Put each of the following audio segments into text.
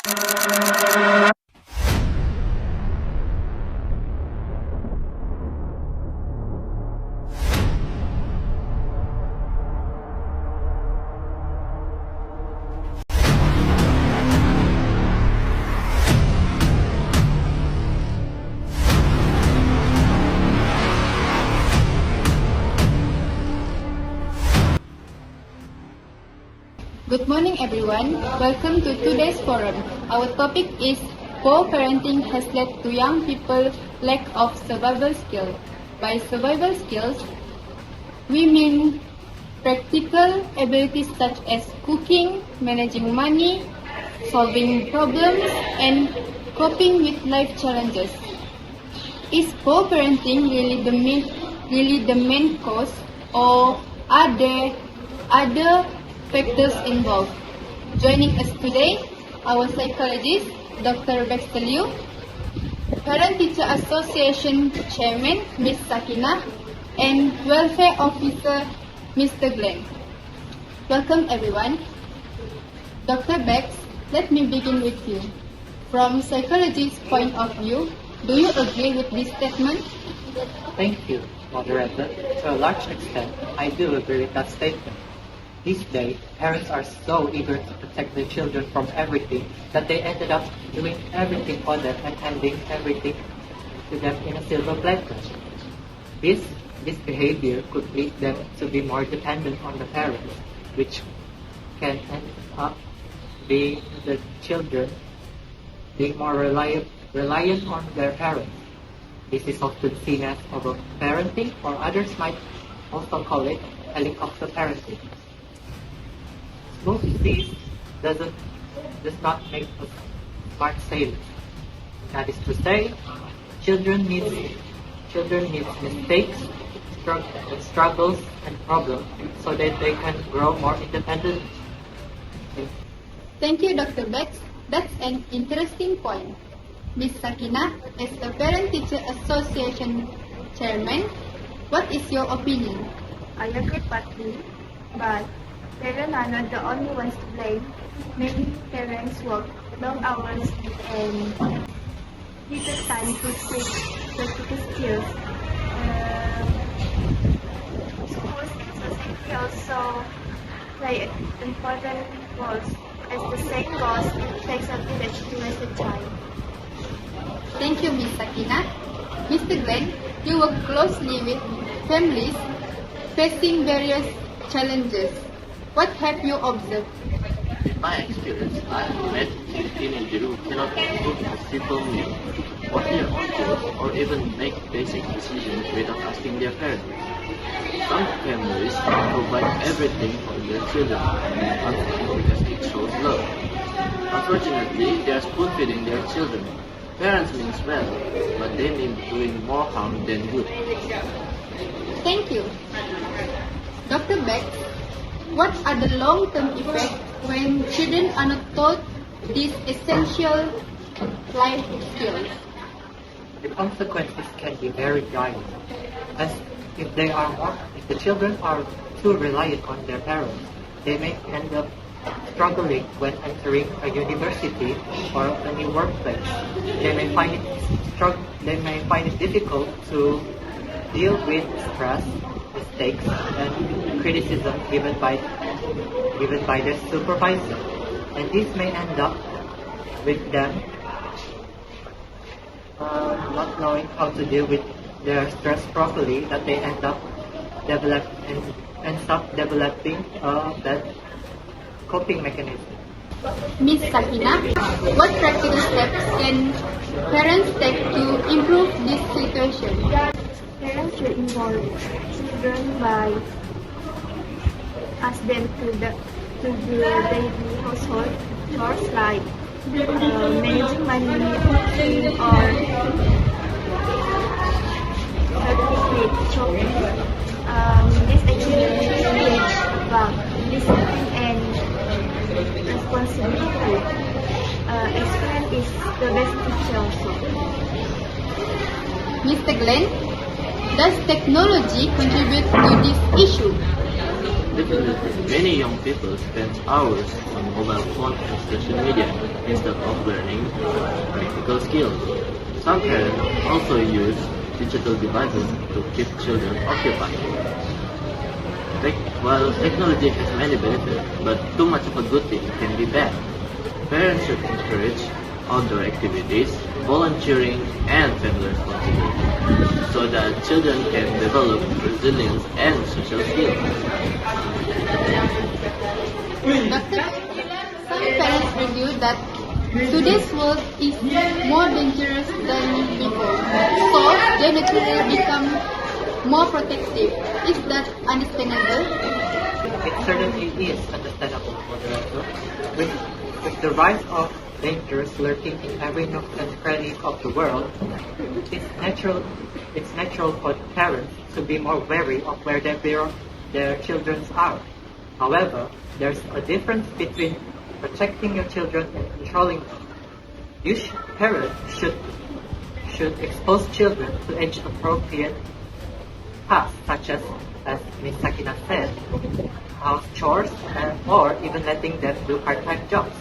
Good morning everyone. Welcome to today's forum. Our topic is poor parenting has led to young people lack of survival skills. By survival skills, we mean practical abilities such as cooking, managing money, solving problems, and coping with life challenges. Is poor parenting really the main cause, or are there other factors involved? Joining us today, our psychologist, Dr. Baxter Liu, Parent Teacher Association Chairman, Ms. Sakina, and Welfare Officer, Mr. Glenn. Welcome everyone. Dr. Bax, let me begin with you. From psychologist's point of view, do you agree with this statement? Thank you, moderator. To a large extent, I do agree with that statement. These days, parents are so eager to protect their children from everything that they ended up doing everything for them and handing everything to them in a silver platter. This behavior could lead them to be more dependent on the parents, which can end up being the children being more reliant on their parents. This is often seen as overparenting, or others might also call it helicopter parenting. Most of these does not make us smart sailors. That is to say, children need mistakes, struggles, and problems so that they can grow more independent. Thank you, Dr. Bax. That's an interesting point. Ms. Sakina, as a Parent Teacher Association Chairman, what is your opinion? I agree partly, but parents are not the only ones to blame. Many parents work long hours and little time to teach practical skills. Schools and society also play an important role. As the saying goes, it takes a village to raise a child. Thank you, Ms. Sakina. Mr. Glenn, you work closely with families facing various challenges. What have you observed? In my experience, I have met teenagers who cannot cook a simple meal, wash their own clothes, or even make basic decisions without asking their parents. Some families provide everything for their children, because it shows love. Unfortunately, they are spoon-feeding their children. Parents mean well, but they mean doing more harm than good. Thank you. Dr. Beck, what are the long-term effects when children are not taught these essential life skills? The consequences can be very dire, as if the children are too reliant on their parents, they may end up struggling when entering a university or a new workplace. They may find it difficult to deal with stress, mistakes, and criticism given by their supervisor, and this may end up with them not knowing how to deal with their stress properly, that they end up developing that coping mechanism. Ms. Sakina, what practical steps can parents take to improve this situation? Parents should involve children by ask them to do daily household chores like managing money, cooking, or certificate shopping. This activity teach about discipline and responsibility. Experience is the best teacher also. Mr. Glenn, does technology contribute to this issue? Definitely, many young people spend hours on mobile phone and social media. instead of learning practical skills. Some parents also use digital devices to keep children occupied. While technology has many benefits, but too much of a good thing can be bad. Parents should encourage outdoor activities, volunteering, and family responsibility so that children can develop resilience and social skills. Doctor, some parents argue that today's world is more dangerous than before, so they naturally become more protective. Is that understandable? It certainly is understandable, moderator. With the rise of dangers lurking in every nook and cranny of the world, it's natural for parents to be more wary of where their children are. However, there's a difference between protecting your children and controlling them. Parents should expose children to age-appropriate tasks such as Ms. Sakina said, house chores, or even letting them do part-time jobs.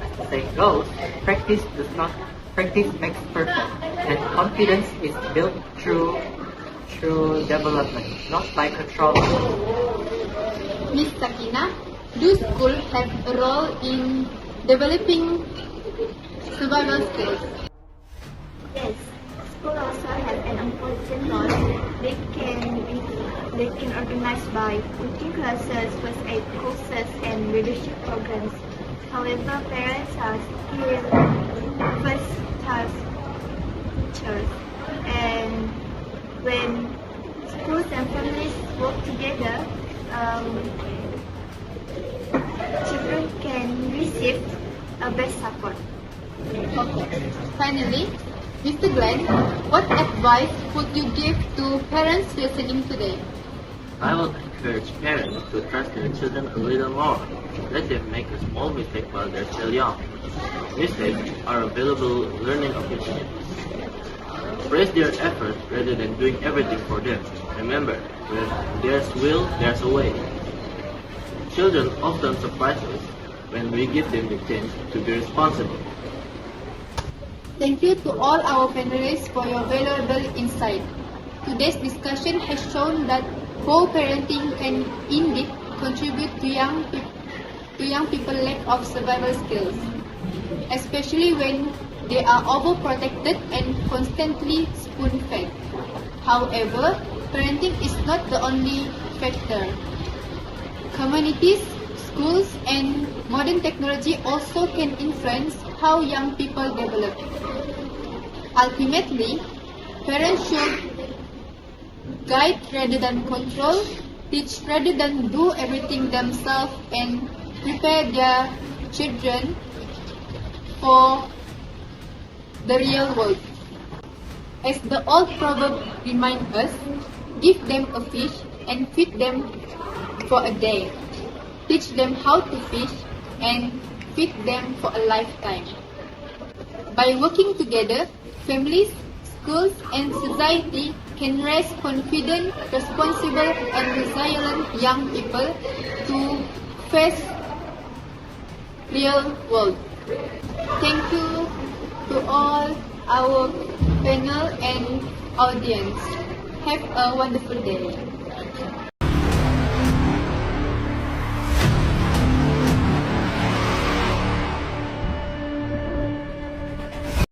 As the saying goes, practice makes perfect, and confidence is built through development, not by control. Ms. Sakina, do schools have a role in developing survival skills? Yes, school also have an important role. They can organize by cooking classes, first aid courses, and leadership programs. However, parents are still first task teachers, and when schools and families work together, children can receive a best support. Okay. Finally, Mr. Glenn, what advice would you give to parents listening today? I would encourage parents to trust their children a little more. Let them make a small mistake while they're still young. Mistakes are available learning opportunities. Praise their effort rather than doing everything for them. Remember, where there's will, there's a way. Children often surprise us when we give them the chance to be responsible. Thank you to all our panelists for your valuable insight. Today's discussion has shown that co-parenting can indeed contribute to young people's lack of survival skills, especially when they are overprotected and constantly spoon-fed. However, parenting is not the only factor. Communities, schools, and modern technology also can influence how young people develop. Ultimately, parents should guide rather than control, teach rather than do everything themselves, and prepare their children for the real world. As the old proverb reminds us, give them a fish and feed them for a day. Teach them how to fish and feed them for a lifetime. By working together, families, schools, and society can raise confident, responsible, and resilient young people to face real world. Thank you to all our panel and audience. Have a wonderful day.